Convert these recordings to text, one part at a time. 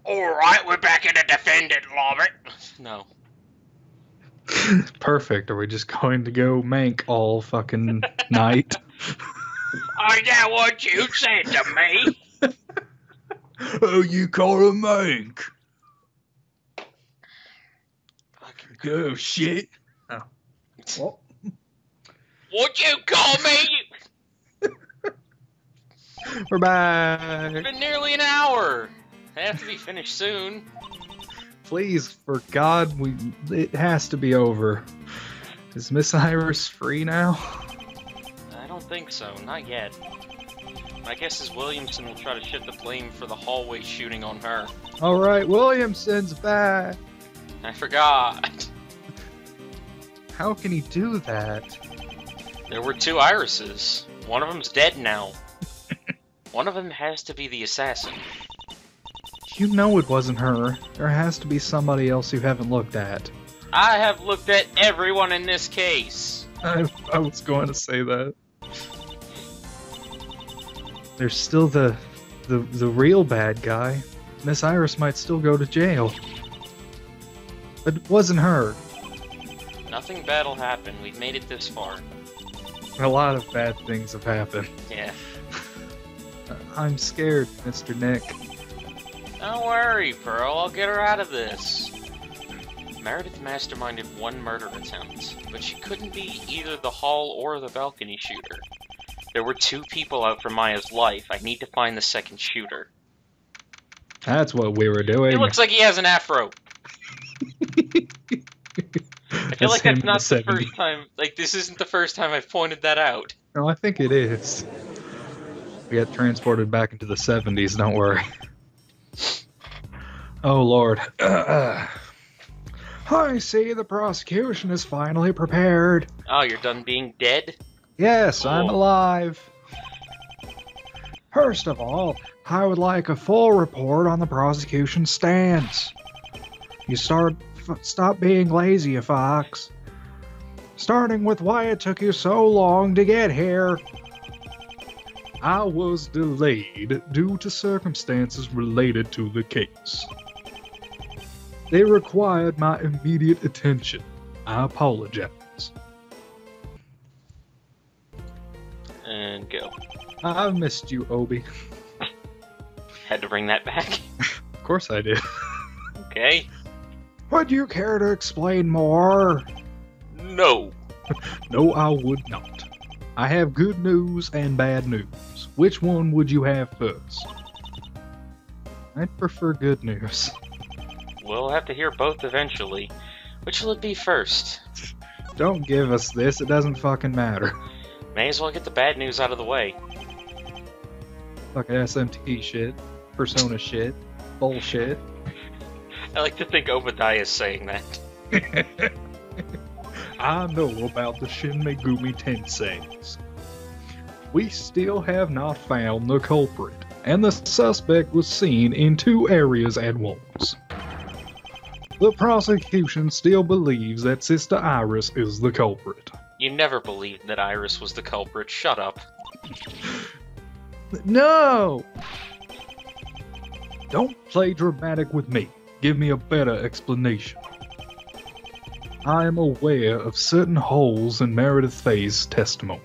Alright, we're back in the defendant, Robert. No. Perfect. Are we just going to go mank all fucking night? I know what you said to me. Oh, you call a mank? Oh, shit. Oh. Well. What'd you call me? We're back. It's been nearly an hour. They have to be finished soon. Please, for God, it has to be over. Is Miss Iris free now? I don't think so, not yet. My guess is Williamson will try to shift the blame for the hallway shooting on her. Alright, Williamson's back. I forgot. How can he do that? There were 2 irises. One of them's dead now. One of them has to be the assassin. You know it wasn't her. There has to be somebody else you haven't looked at. I have looked at everyone in this case. I was going to say that. There's still the real bad guy. Miss Iris might still go to jail. But it wasn't her. Nothing bad'll happen. We've made it this far. A lot of bad things have happened. Yeah. I'm scared, Mr. Nick. Don't worry, Pearl. I'll get her out of this. Meredith masterminded one murder attempt, but she couldn't be either the hall or the balcony shooter. There were 2 people out for Maya's life. I need to find the second shooter. That's what we were doing. He looks like he has an afro. I feel like that's not the first time. Like, this isn't the first time I've pointed that out. No, I think it is. We got transported back into the 70s, don't worry. Oh, Lord. I see the prosecution is finally prepared. Oh, you're done being dead? Yes, Cool. I'm alive. First of all, I would like a full report on the prosecution's stance. You stop being lazy, Fox. Starting with why it took you so long to get here. I was delayed due to circumstances related to the case. They required my immediate attention. I apologize. And go. I missed you, Obi. Had to bring that back. Of course I did. Okay. Would you care to explain more? No. No, I would not. I have good news and bad news. Which one would you have first? I'd prefer good news. We'll have to hear both eventually. Which will it be first? Don't give us this, it doesn't fucking matter. May as well get the bad news out of the way. Fucking SMT shit, Persona shit, bullshit. I like to think Obadiah's saying that. I know about the Shin Megumi Tenseis. We still have not found the culprit, and the suspect was seen in 2 areas at once. The prosecution still believes that Sister Iris is the culprit. You never believed that Iris was the culprit. Shut up. No! Don't play dramatic with me. Give me a better explanation. I am aware of certain holes in Meredith Faye's testimony.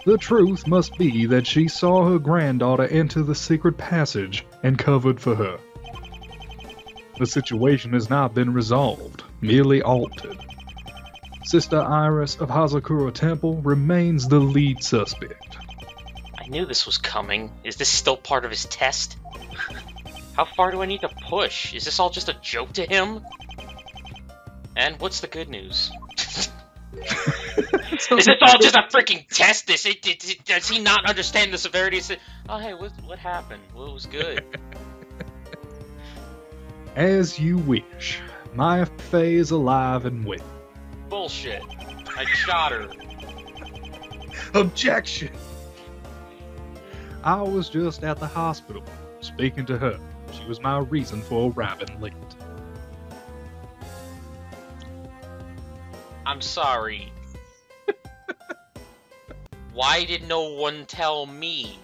The truth must be that she saw her granddaughter enter the secret passage and covered for her. The situation has not been resolved, merely altered. Sister Iris of Hazakura Temple remains the lead suspect. I knew this was coming. Is this still part of his test? How far do I need to push? Is this all just a joke to him? And what's the good news? Is this all just a freaking test? Does he not understand the severity of it? Oh, hey, what happened? Well, it was good. As you wish. Maya Faye is alive and well. Bullshit. I shot her. Objection! I was just at the hospital, speaking to her. She was my reason for arriving late. I'm sorry. Why did no one tell me?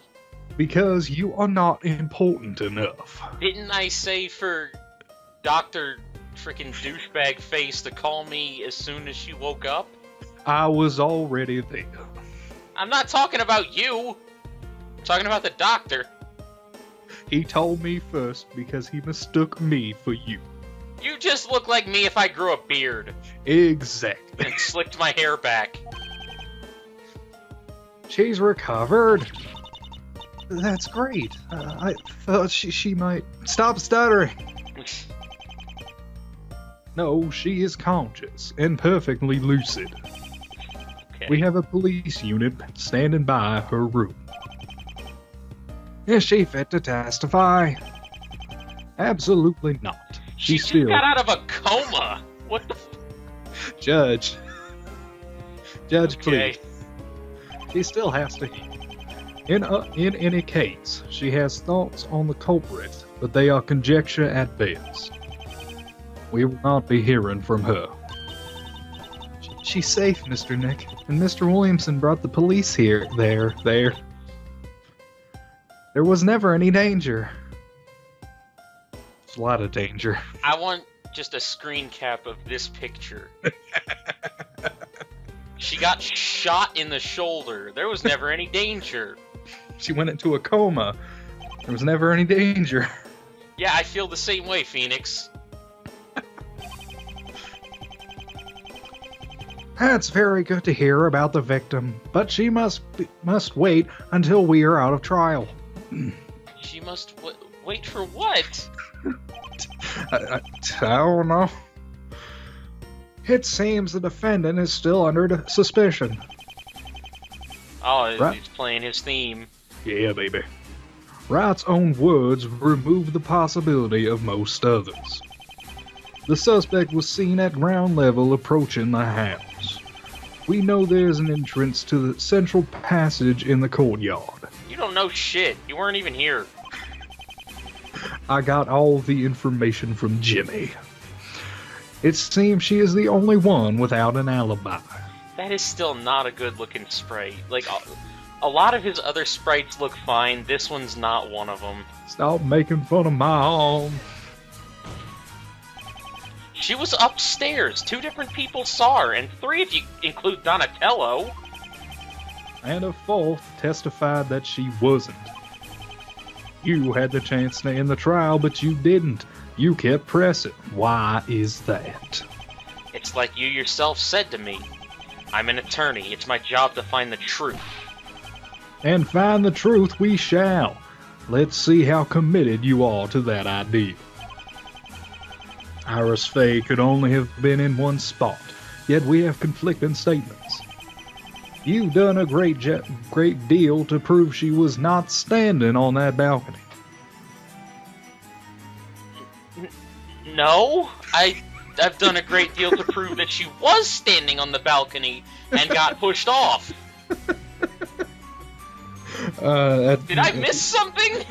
Because you are not important enough. Didn't I say for Dr. Frickin' Douchebag Face to call me as soon as she woke up? I was already there. I'm not talking about you! I'm talking about the doctor. He told me first because he mistook me for you. You just look like me if I grew a beard. Exactly. And slicked my hair back. She's recovered. That's great. I thought she might... Stop stuttering! No, she is conscious and perfectly lucid. Okay. We have a police unit standing by her room. Is she fit to testify? Absolutely not. She just got out of a coma! What the Judge, okay. please. She still has to hear. In any case, she has thoughts on the culprit, but they are conjecture at best. We will not be hearing from her. She's safe, Mr. Nick, and Mr. Williamson brought the police here. There. There was never any danger. There's a lot of danger. I want just a screen cap of this picture. She got shot in the shoulder. There was never any danger. She went into a coma. There was never any danger. Yeah, I feel the same way, Phoenix. That's very good to hear about the victim, but she must wait until we are out of trial. She must wait for what? I don't know. It seems the defendant is still under suspicion. Oh, Right. He's playing his theme. Yeah, baby. Wright's own words remove the possibility of most others. The suspect was seen at ground level approaching the house. We know there's an entrance to the central passage in the courtyard. You don't know shit. You weren't even here. I got all the information from Jimmy. It seems she is the only one without an alibi. That is still not a good-looking sprite. Like, a lot of his other sprites look fine. This one's not one of them. Stop making fun of my arm. She was upstairs. 2 different people saw her, and 3 if you include Donatello. And a fourth testified that she wasn't. You had the chance to end the trial, but you didn't. You kept pressing. Why is that? It's like you yourself said to me. I'm an attorney. It's my job to find the truth. And find the truth we shall. Let's see how committed you are to that idea. Iris Faye could only have been in one spot, yet we have conflicting statements. You've done a great deal to prove she was not standing on that balcony. No, I've done a great deal to prove that she was standing on the balcony and got pushed off. Did I miss something?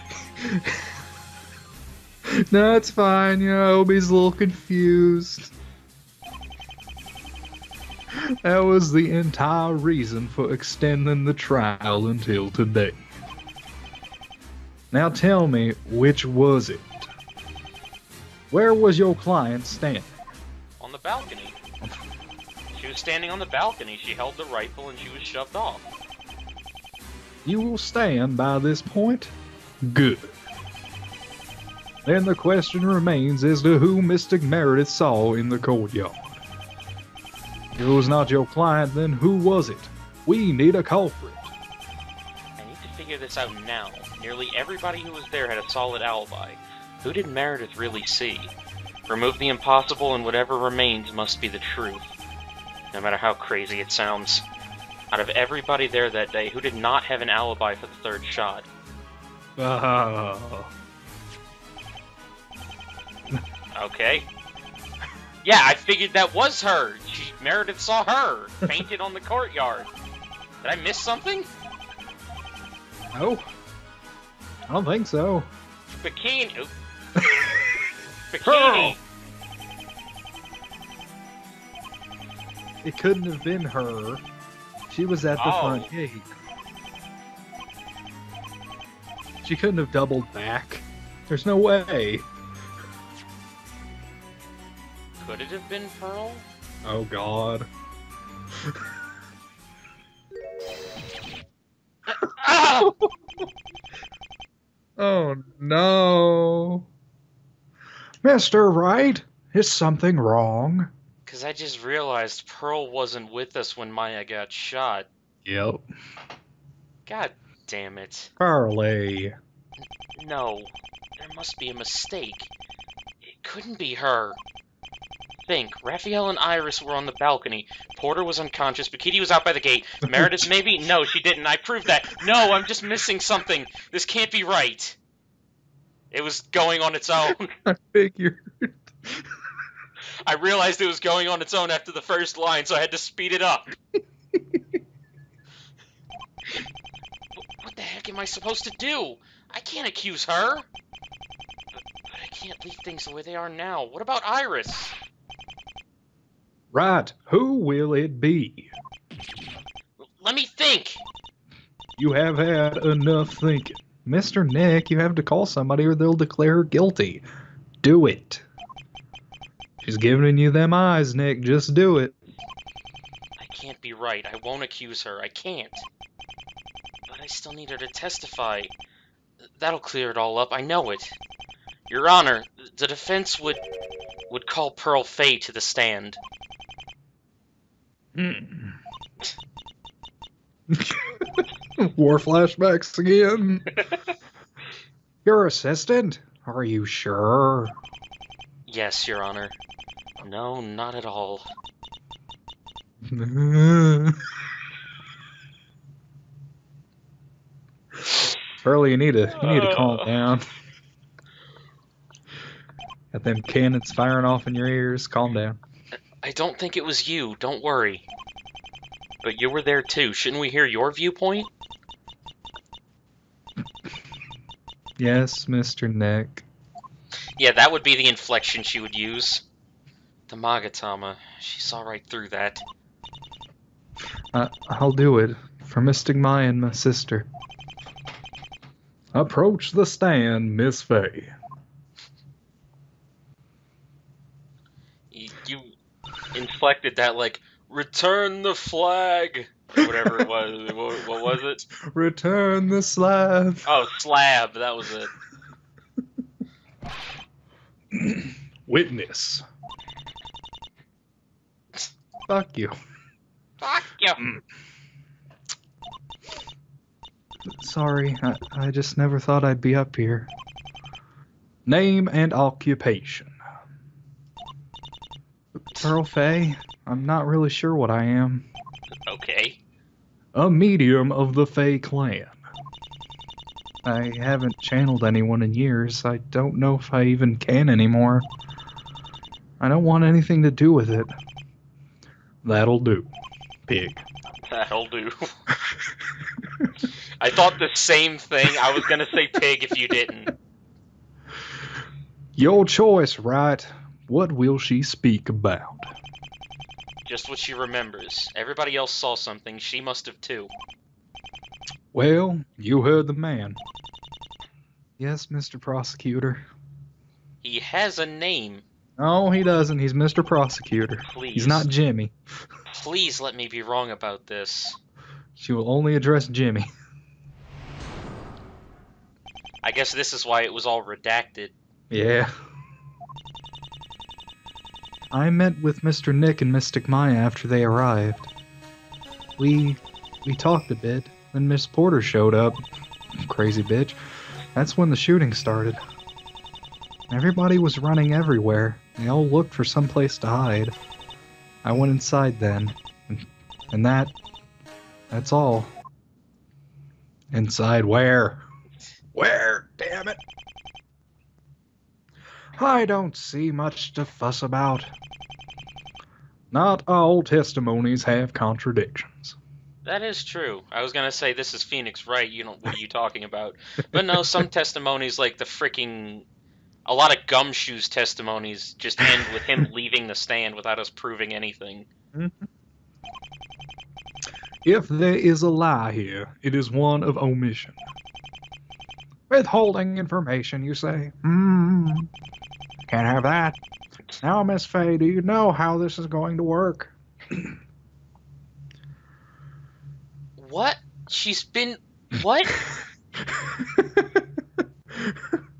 No, it's fine. You know, Obi's a little confused. That was the entire reason for extending the trial until today. Now tell me, which was it? Where was your client standing? On the balcony. She was standing on the balcony. She held the rifle and she was shoved off. You will stand by this point? Good. Then the question remains as to who Mystic Meredith saw in the courtyard. If it was not your client, then who was it? We need a culprit. I need to figure this out now. Nearly everybody who was there had a solid alibi. Who did Meredith really see? Remove the impossible and whatever remains must be the truth. No matter how crazy it sounds. Out of everybody there that day, who did not have an alibi for the third shot? Okay. Yeah, I figured that was her. Meredith saw her, fainted on the courtyard. Did I miss something? No. I don't think so. Bikini. Bikini. It couldn't have been her. She was at the front gate. She couldn't have doubled back. There's no way. Could it have been Pearl? Oh, God. Ah! Oh, no. Mr. Wright, is something wrong? Because I just realized Pearl wasn't with us when Maya got shot. Yep. God damn it. Carly. No, there must be a mistake. It couldn't be her. Think, Raphael and Iris were on the balcony. Porter was unconscious. Bikini was out by the gate. Meredith, maybe? No, she didn't. I proved that. No, I'm just missing something. This can't be right. It was going on its own. I figured. I realized it was going on its own after the first line, so I had to speed it up. What the heck am I supposed to do? I can't accuse her. But I can't leave things the way they are now. What about Iris? Right, who will it be? Let me think. You have had enough thinking. Mr. Nick, you have to call somebody or they'll declare her guilty. Do it. She's giving you them eyes, Nick. Just do it. I can't be right. I won't accuse her. I can't. But I still need her to testify. That'll clear it all up. I know it. Your Honor, the defense would call Pearl Fay to the stand. War flashbacks again. Your assistant? Are you sure? Yes, Your Honor. No, not at all. Pearl, you need to calm down. Got them cannons firing off in your ears. Calm down. I don't think it was you. Don't worry. But you were there too. Shouldn't we hear your viewpoint? Yes, Mr. Nick. Yeah, that would be the inflection she would use. The Magatama. She saw right through that. I'll do it. For Mystic Maya and my sister. Approach the stand, Miss Fay. You inflected that like, return the flag! Or whatever it was. What was it? Return the slab. Oh, slab. That was it. Witness. Fuck you. Fuck you! Sorry, I just never thought I'd be up here. Name and occupation. Pearl Fay, I'm not really sure what I am. Okay. A medium of the Fay clan. I haven't channeled anyone in years. I don't know if I even can anymore. I don't want anything to do with it. That'll do, pig. That'll do. I thought the same thing. I was gonna say pig if you didn't. Your choice, right? What will she speak about? Just what she remembers. Everybody else saw something. She must have too. Well, you heard the man. Yes, Mr. Prosecutor. He has a name. No, he doesn't. He's Mr. Prosecutor. Please. He's not Jimmy. Please let me be wrong about this. She will only address Jimmy. I guess this is why it was all redacted. Yeah. I met with Mr. Nick and Mystic Maya after they arrived. We talked a bit, then Miss Porter showed up. Crazy bitch. That's when the shooting started. Everybody was running everywhere. They all looked for some place to hide. I went inside then, and that's all. Inside where? Where? Damn it! I don't see much to fuss about. Not all testimonies have contradictions. That is true. I was gonna say this is Phoenix Wright. You know what are you talking about? But no, some testimonies like the freaking. A lot of Gumshoe's testimonies just end with him leaving the stand without us proving anything. Mm-hmm. If there is a lie here, it is one of omission. Withholding information, you say? Can't have that. Now, Miss Fay, do you know how this is going to work? What? She's been... What?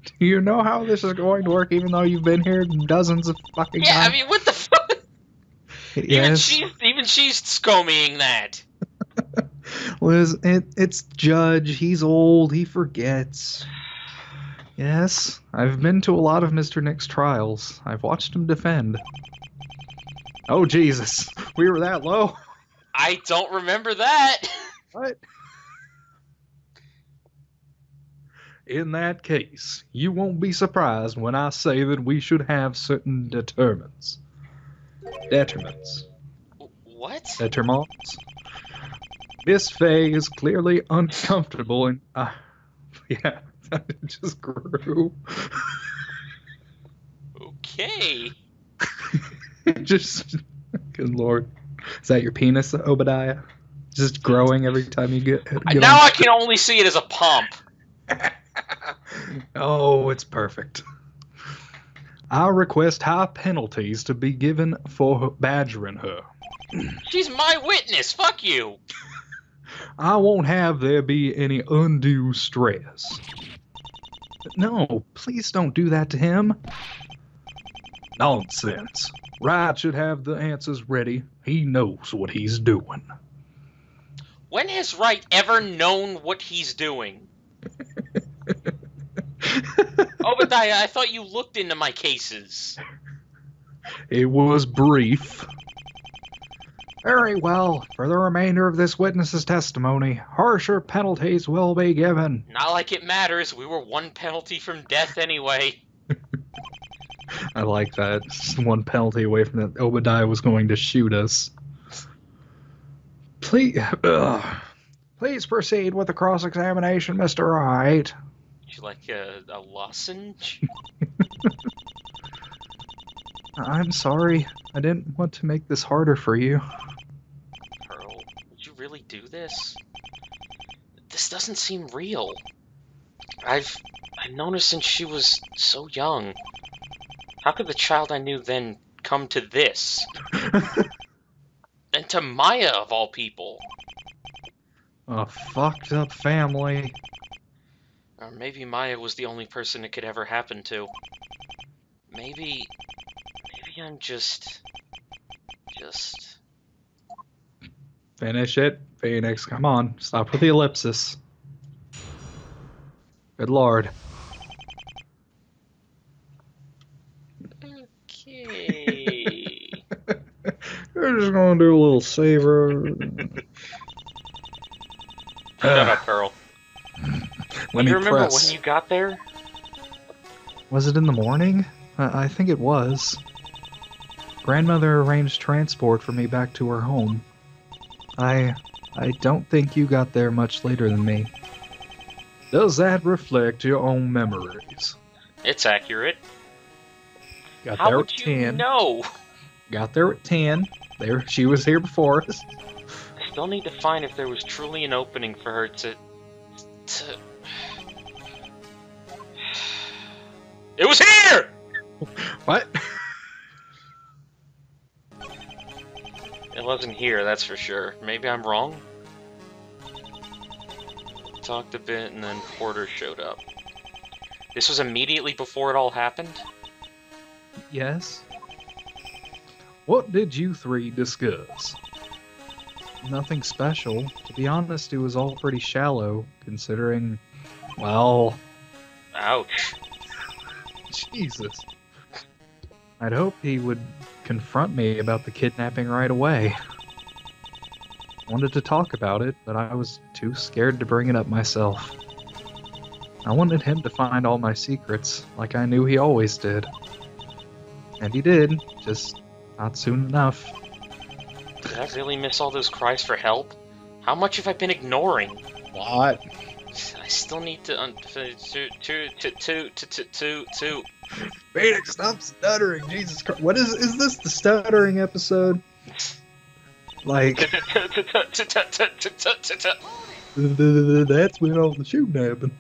Do you know how this is going to work, even though you've been here dozens of fucking Yeah, times? I mean, what the fuck? Yes. Even she's scomming that. Liz, it's Judge. He's old. He forgets. Yes, I've been to a lot of Mr. Nick's trials. I've watched him defend. Oh, Jesus. We were that low? I don't remember that. What? In that case, you won't be surprised when I say that we should have certain determinants. Detriments. What? Determinants. Miss Fay is clearly uncomfortable and... yeah, it just grew. Okay. Just... Good lord. Is that your penis, Obadiah? Just growing every time you get Now on. I can only see it as a pump. Oh, it's perfect. I request high penalties to be given for badgering her. She's my witness. Fuck you. I won't have there be any undue stress. No, please don't do that to him. Nonsense. Wright should have the answers ready. He knows what he's doing. When has Wright ever known what he's doing? Obadiah, I thought you looked into my cases. It was brief. Very well. For the remainder of this witness's testimony, harsher penalties will be given. Not like it matters. We were one penalty from death anyway. I like that. Just one penalty away from that. Obadiah was going to shoot us. Please proceed with the cross-examination, Mr. Wright. Would you like a lozenge? I'm sorry. I didn't want to make this harder for you. Pearl, would you really do this? This doesn't seem real. I've known her since she was so young. How could the child I knew then come to this? And to Maya, of all people. A fucked up family. Or maybe Maya was the only person it could ever happen to. Maybe I'm just... Finish it, Phoenix. Come on. Stop with the ellipsis. Good lord. Okay. We're just gonna do a little saver. Shut up, Pearl. Let You me remember press. when you got there? Was it in the morning? I think it was. Grandmother arranged transport for me back to her home. I don't think you got there much later than me. Does that reflect your own memories? It's accurate. Got How there would at you 10. know? Got there at 10. She was here before us. I still need to find if there was truly an opening for her to... It was here! What? It wasn't here, that's for sure. Maybe I'm wrong? Talked a bit and then Porter showed up. This was immediately before it all happened? Yes. What did you three discuss? Nothing special. To be honest, it was all pretty shallow, considering, well... Ouch. Jesus. I'd hoped he would confront me about the kidnapping right away. Wanted to talk about it, but I was too scared to bring it up myself. I wanted him to find all my secrets, like I knew he always did. And he did, just not soon enough. Did I really miss all those cries for help? How much have I been ignoring? What? I still need to Phoenix, stop stuttering, Jesus Christ. What is this the stuttering episode? Like, that's when all the shooting happened.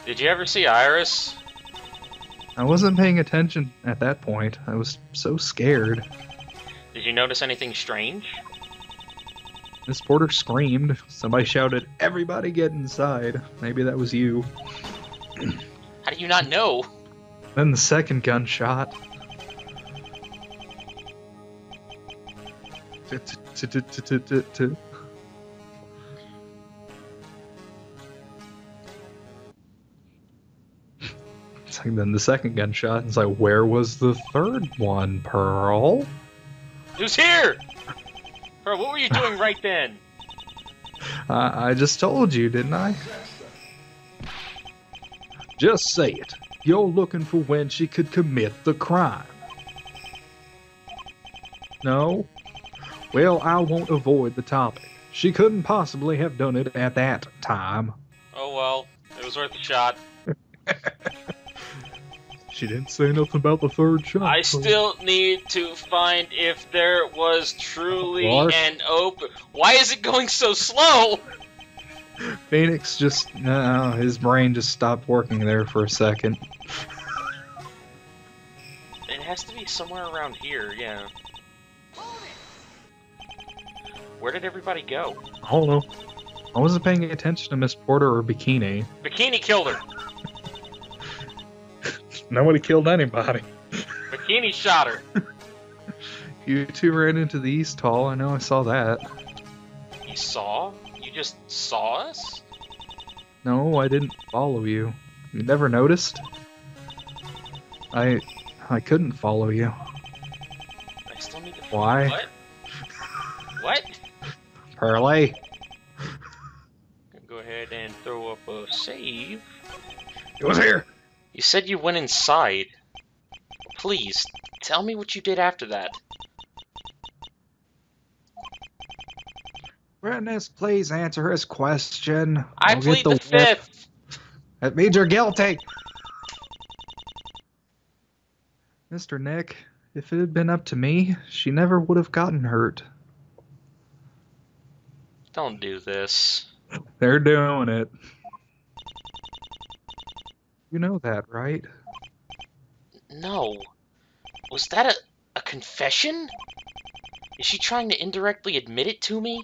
Did you ever see Iris? I wasn't paying attention at that point. I was so scared. Did you notice anything strange? Miss Porter screamed. Somebody shouted, "Everybody get inside." Maybe that was you. How do you not know? Then the second gunshot. Then the second gunshot. It's like, where was the third one, Pearl? Who's here? Bro, what were you doing right then? I just told you, didn't I? Just say it. You're looking for when she could commit the crime. No? Well, I won't avoid the topic. She couldn't possibly have done it at that time. Oh well, it was worth a shot. She didn't say nothing about the third shot. I still need to find if there was truly an open... Why is it going so slow? Phoenix just... No, his brain just stopped working there for a second. It has to be somewhere around here, yeah. Where did everybody go? I don't know. I wasn't paying attention to Miss Porter or Bikini. Bikini killed her. Nobody killed anybody. Bikini shot her. You two ran into the East Hall. I know I saw that. You saw? You just saw us? No, I didn't follow you. You never noticed? I couldn't follow you. I still need to... Why? What? What? Pearly. Go ahead and throw up a save. It was here. You said you went inside. Please, tell me what you did after that. Witness, please answer his question. I plead the fifth. That means you're guilty. Mr. Nick, if it had been up to me, she never would have gotten hurt. Don't do this. They're doing it. You know that, right? No. Was that a confession? Is she trying to indirectly admit it to me?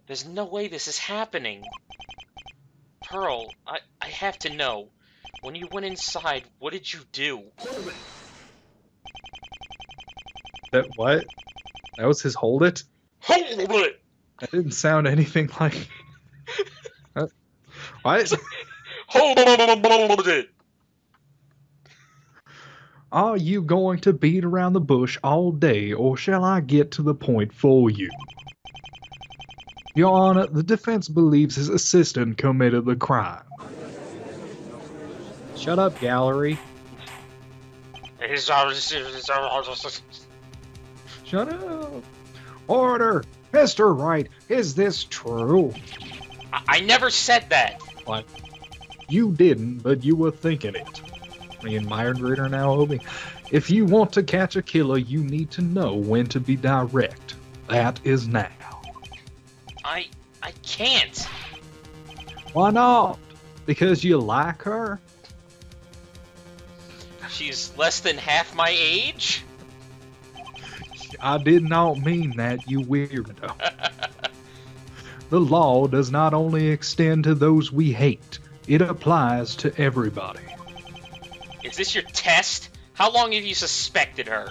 There's no way this is happening. Pearl, I have to know. When you went inside, what did you do? That what? That was his hold it? Hold it! That didn't sound anything like... What? Hold it! Are you going to beat around the bush all day, or shall I get to the point for you? Your Honor, the defense believes his assistant committed the crime. Shut up, gallery. Shut up. Order! Mr. Wright, is this true? I never said that. What? You didn't, but you were thinking it. Me and Margaret are now Obi. If you want to catch a killer, you need to know when to be direct. That is now. I can't. Why not? Because you like her? She's less than half my age? I did not mean that, you weirdo. The law does not only extend to those we hate, it applies to everybody. Is this your test? How long have you suspected her?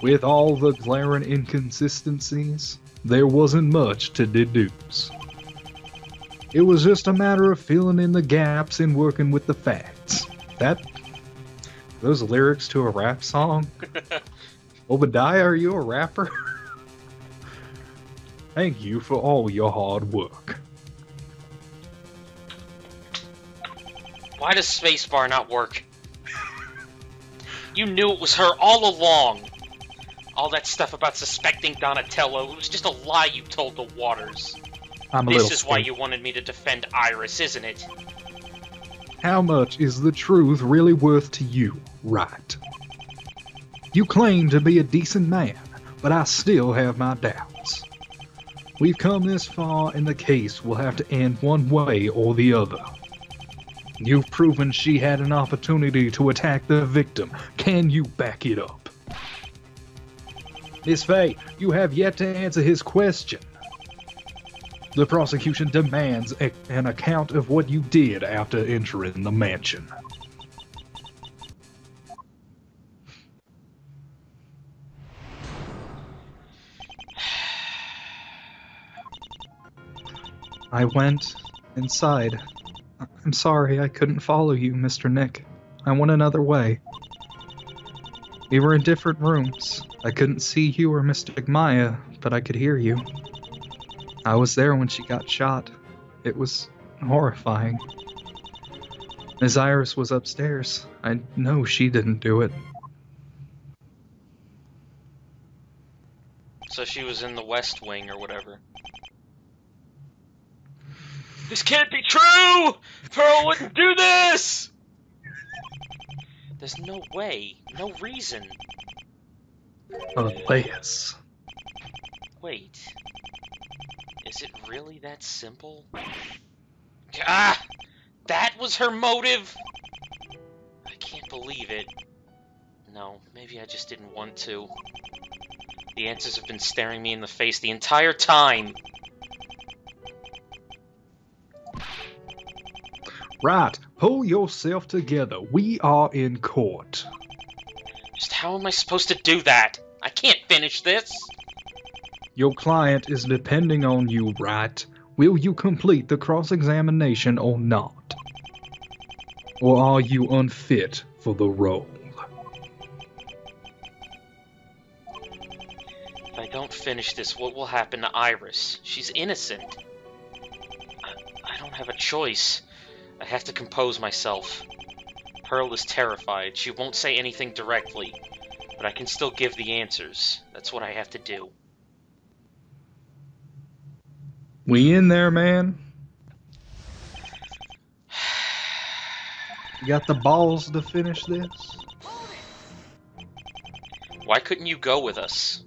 With all the glaring inconsistencies, there wasn't much to deduce. It was just a matter of filling in the gaps and working with the facts. Those lyrics to a rap song? Obadiah, are you a rapper? Thank you for all your hard work. Why does spacebar not work? You knew it was her all along. All that stuff about suspecting Donatello, it was just a lie you told the Waters. This is why you wanted me to defend Iris, isn't it? How much is the truth really worth to you, Wright? You claim to be a decent man, but I still have my doubts. We've come this far, and the case will have to end one way or the other. You've proven she had an opportunity to attack the victim. Can you back it up? Miss Faye, you have yet to answer his question. The prosecution demands an account of what you did after entering the mansion. I went inside. I'm sorry I couldn't follow you, Mr. Nick. I went another way. We were in different rooms. I couldn't see you or Mr. Maya, but I could hear you. I was there when she got shot. It was horrifying. Miss Iris was upstairs. I know she didn't do it. So she was in the West Wing or whatever. This can't be true! Pearl wouldn't do this! There's no way, no reason. Elias. Wait. Is it really that simple? Ah! That was her motive? I can't believe it. No, maybe I just didn't want to. The answers have been staring me in the face the entire time. Right, pull yourself together. We are in court. Just how am I supposed to do that? I can't finish this. Your client is depending on you, right? Will you complete the cross-examination or not? Or are you unfit for the role? If I don't finish this, what will happen to Iris? She's innocent. I don't have a choice. I have to compose myself. Pearl is terrified. She won't say anything directly, but I can still give the answers. That's what I have to do. We in there, man? You got the balls to finish this? Why couldn't you go with us?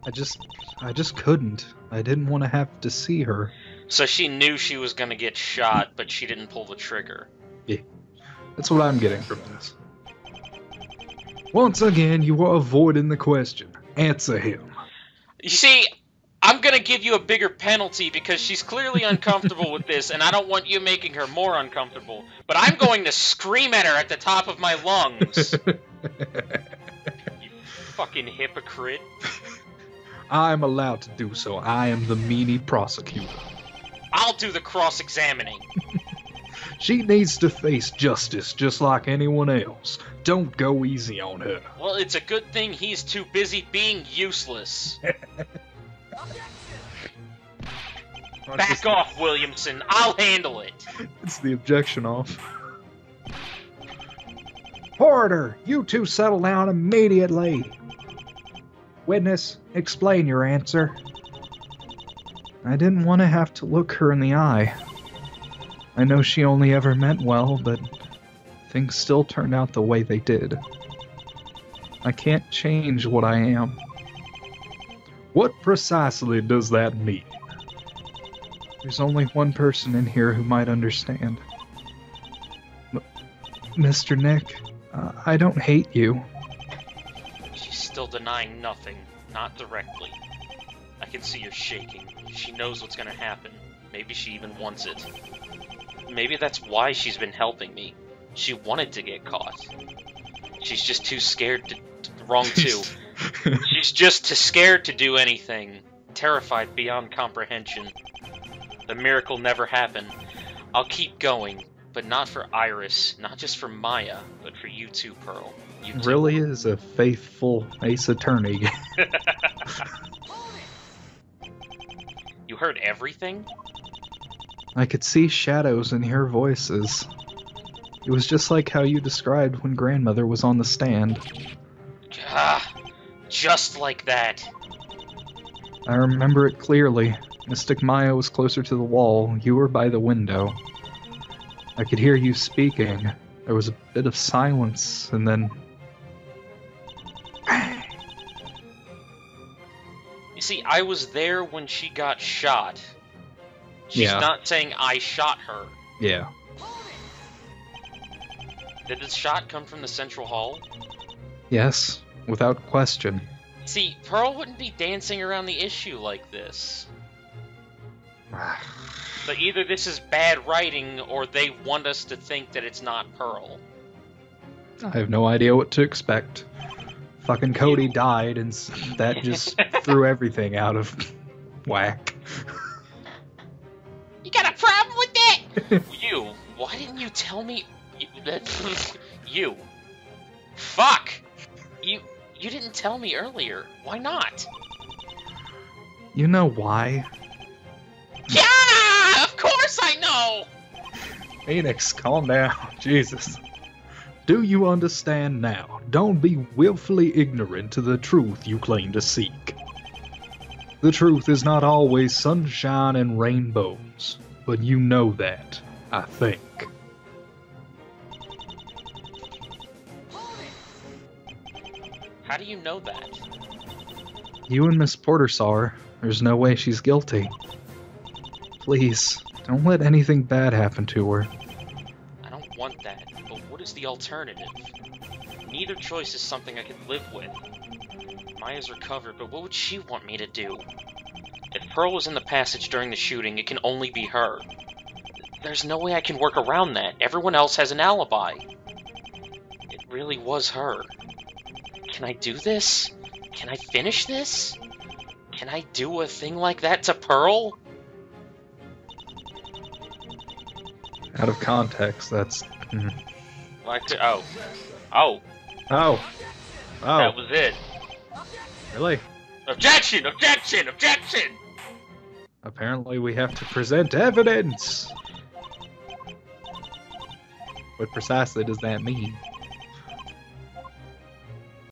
I just couldn't. I didn't want to have to see her. So she knew she was gonna get shot, but she didn't pull the trigger. Yeah. That's what I'm getting from this. Once again, you are avoiding the question. Answer him. You see, I'm gonna give you a bigger penalty because she's clearly uncomfortable with this, and I don't want you making her more uncomfortable. But I'm going to scream at her at the top of my lungs. You fucking hypocrite. I'm allowed to do so. I am the meanie prosecutor. I'll do the cross-examining. She needs to face justice just like anyone else. Don't go easy on her. Well, it's a good thing he's too busy being useless. Back off, Williamson. I'll handle it. It's the objection off. Porter, you two settle down immediately. Witness, explain your answer. I didn't want to have to look her in the eye. I know she only ever meant well, but things still turned out the way they did. I can't change what I am. What precisely does that mean? There's only one person in here who might understand. Mr. Nick, I don't hate you. She's still denying nothing, not directly. I can see her shaking. She knows what's gonna happen. Maybe she even wants it. Maybe that's why she's been helping me. She wanted to get caught. She's just too scared to... Wrong too. She's just too scared to do anything. Terrified beyond comprehension. The miracle never happened. I'll keep going, but not for Iris, not just for Maya, but for you too, Pearl. You too. Really is a faithful Ace Attorney. You heard everything? I could see shadows and hear voices. It was just like how you described when grandmother was on the stand. Ah, just like that. I remember it clearly. Mystic Maya was closer to the wall. You were by the window. I could hear you speaking. There was a bit of silence, and then... You See, I was there when she got shot. She's Yeah. not saying I shot her. Yeah. Did the shot come from the central hall? Yes, without question. See, Pearl wouldn't be dancing around the issue like this. But either this is bad writing, or they want us to think that it's not Pearl. I have no idea what to expect. Fucking Cody died, and that just threw everything out of whack. You got a problem with that? You, why didn't you tell me? You. Fuck! You didn't tell me earlier. Why not? You know why? Yeah! Of course I know! Phoenix, calm down. Jesus. Do you understand now? Don't be willfully ignorant to the truth you claim to seek. The truth is not always sunshine and rainbows, but you know that, I think. How do you know that? You and Miss Porter saw her. There's no way she's guilty. Please, don't let anything bad happen to her. I don't want that, but what is the alternative? Neither choice is something I could live with. Maya's recovered, but what would she want me to do? If Pearl was in the passage during the shooting, it can only be her. There's no way I can work around that. Everyone else has an alibi. It really was her. Can I do this? Can I finish this? Can I do a thing like that to Pearl? Out of context, that's... Like to... Oh. Oh. Oh. Oh. That was it. Really? Objection! Objection! Objection! Apparently we have to present evidence! What precisely does that mean?